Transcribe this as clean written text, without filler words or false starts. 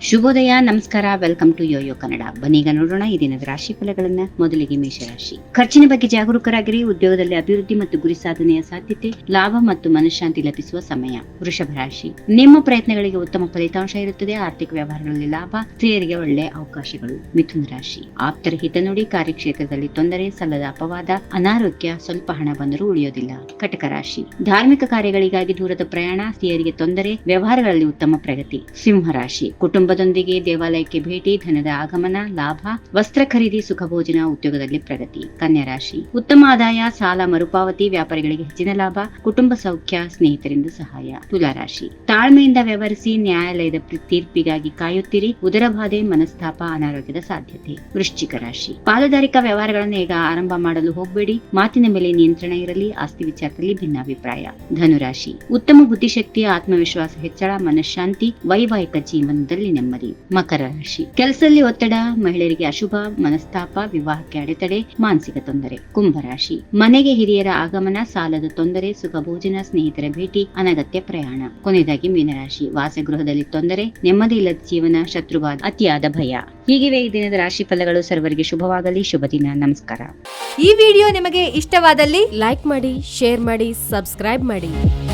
ಶುಭೋದಯ, ನಮಸ್ಕಾರ. Welcome to YoYo Kannada. ಬನ್ನೀಗ ನೋಡೋಣ ಈ ದಿನದ ರಾಶಿ ಫಲಗಳನ್ನ. ಮೊದಲಿಗೆ ಮೇಷರಾಶಿ. ಖರ್ಚಿನ ಬಗ್ಗೆ ಜಾಗರೂಕರಾಗಿರಿ. ಉದ್ಯೋಗದಲ್ಲಿ ಅಭಿವೃದ್ಧಿ ಮತ್ತು ಗುರಿ ಸಾಧನೆಯ ಸಾಧ್ಯತೆ, ಲಾಭ ಮತ್ತು ಮನಃಶಾಂತಿ ಲಭಿಸುವ ಸಮಯ. ವೃಷಭ ರಾಶಿ. ನಿಮ್ಮ ಪ್ರಯತ್ನಗಳಿಗೆ ಉತ್ತಮ ಫಲಿತಾಂಶ ಇರುತ್ತದೆ. ಆರ್ಥಿಕ ವ್ಯವಹಾರಗಳಲ್ಲಿ ಲಾಭ, ಸ್ತ್ರೀಯರಿಗೆ ಒಳ್ಳೆಯ ಅವಕಾಶಗಳು. ಮಿಥುನ ರಾಶಿ. ಆಪ್ತರ ಹಿತನುಡಿ, ಕಾರ್ಯಕ್ಷೇತ್ರದಲ್ಲಿ ತೊಂದರೆ, ಸಲ್ಲದ ಅಪವಾದ, ಅನಾರೋಗ್ಯ, ಸ್ವಲ್ಪ ಹಣ ಬಂದರೂ ಉಳಿಯೋದಿಲ್ಲ. ಕಟಕ ರಾಶಿ. ಧಾರ್ಮಿಕ ಕಾರ್ಯಗಳಿಗಾಗಿ ದೂರದ ಪ್ರಯಾಣ, ಸ್ತ್ರೀಯರಿಗೆ ತೊಂದರೆ, ವ್ಯವಹಾರಗಳಲ್ಲಿ ಉತ್ತಮ ಪ್ರಗತಿ. ಸಿಂಹ ರಾಶಿ. ಕುಟುಂಬದೊಂದಿಗೆ ದೇವಾಲಯಕ್ಕೆ ಭೇಟಿ, ಧನದ ಆಗಮನ, ಲಾಭ, ವಸ್ತ್ರ ಖರೀದಿ, ಸುಖ ಭೋಜನ, ಉದ್ಯೋಗದಲ್ಲಿ ಪ್ರಗತಿ. ಕನ್ಯಾ ರಾಶಿ. ಉತ್ತಮ ಆದಾಯ, ಸಾಲ ಮರುಪಾವತಿ, ವ್ಯಾಪಾರಿಗಳಿಗೆ ಹೆಚ್ಚಿನ ಲಾಭ, ಕುಟುಂಬ ಸೌಖ್ಯ, ಸ್ನೇಹಿತರಿಂದ ಸಹಾಯ. ತುಲಾ ರಾಶಿ. ತಾಳ್ಮೆಯಿಂದ ವ್ಯವಹರಿಸಿ, ನ್ಯಾಯಾಲಯದ ತೀರ್ಪಿಗಾಗಿ ಕಾಯುತ್ತಿರಿ, ಉದರಬಾಧೆ, ಮನಸ್ತಾಪ, ಅನಾರೋಗ್ಯದ ಸಾಧ್ಯತೆ. ವೃಶ್ಚಿಕ ರಾಶಿ. ಪಾಲುದಾರಿಕಾ ವ್ಯವಹಾರಗಳನ್ನು ಈಗ ಆರಂಭ ಮಾಡಲು ಹೋಗಬೇಡಿ. ಮಾತಿನ ಮೇಲೆ ನಿಯಂತ್ರಣ ಇರಲಿ. ಆಸ್ತಿ ವಿಚಾರದಲ್ಲಿ ಭಿನ್ನಾಭಿಪ್ರಾಯ. ಧನುರಾಶಿ. ಉತ್ತಮ ಬುದ್ಧಿಶಕ್ತಿ, ಆತ್ಮವಿಶ್ವಾಸ ಹೆಚ್ಚಳ, ಮನಃಶಾಂತಿ, ವೈವಾಹಿಕ ಜೀವನದಲ್ಲಿ ನೆಮ್ಮದಿ. ಮಕರ ರಾಶಿ. ಕೆಲಸದಲ್ಲಿ ಒತ್ತಡ, ಮಹಿಳೆಯರಿಗೆ ಅಶುಭ, ಮನಸ್ತಾಪ, ವಿವಾಹಕ್ಕೆ ಅಡೆತಡೆ, ಮಾನಸಿಕ ತೊಂದರೆ. ಕುಂಭರಾಶಿ. ಮನೆಗೆ ಹಿರಿಯರ ಆಗಮನ, ಸಾಲದ ತೊಂದರೆ, ಸುಖ ಭೋಜನ, ಸ್ನೇಹಿತರ ಭೇಟಿ, ಅನಗತ್ಯ ಪ್ರಯಾಣ. ಕೊನೆಯದಾಗಿ ಮೀನರಾಶಿ. ವಾಸಗೃಹದಲ್ಲಿ ತೊಂದರೆ, ನೆಮ್ಮದಿ ಇಲ್ಲದ ಜೀವನ, ಶತ್ರುವಾದ, ಅತಿಯಾದ ಭಯ. ಹೀಗಿವೆ ಈ ದಿನದ ರಾಶಿ ಫಲಗಳು. ಸರ್ವರಿಗೆ ಶುಭವಾಗಲಿ. ಶುಭ ದಿನ. ನಮಸ್ಕಾರ. ಈ ವಿಡಿಯೋ ನಿಮಗೆ ಇಷ್ಟವಾದಲ್ಲಿ ಲೈಕ್ ಮಾಡಿ, ಶೇರ್ ಮಾಡಿ, ಸಬ್ಸ್ಕ್ರೈಬ್ ಮಾಡಿ.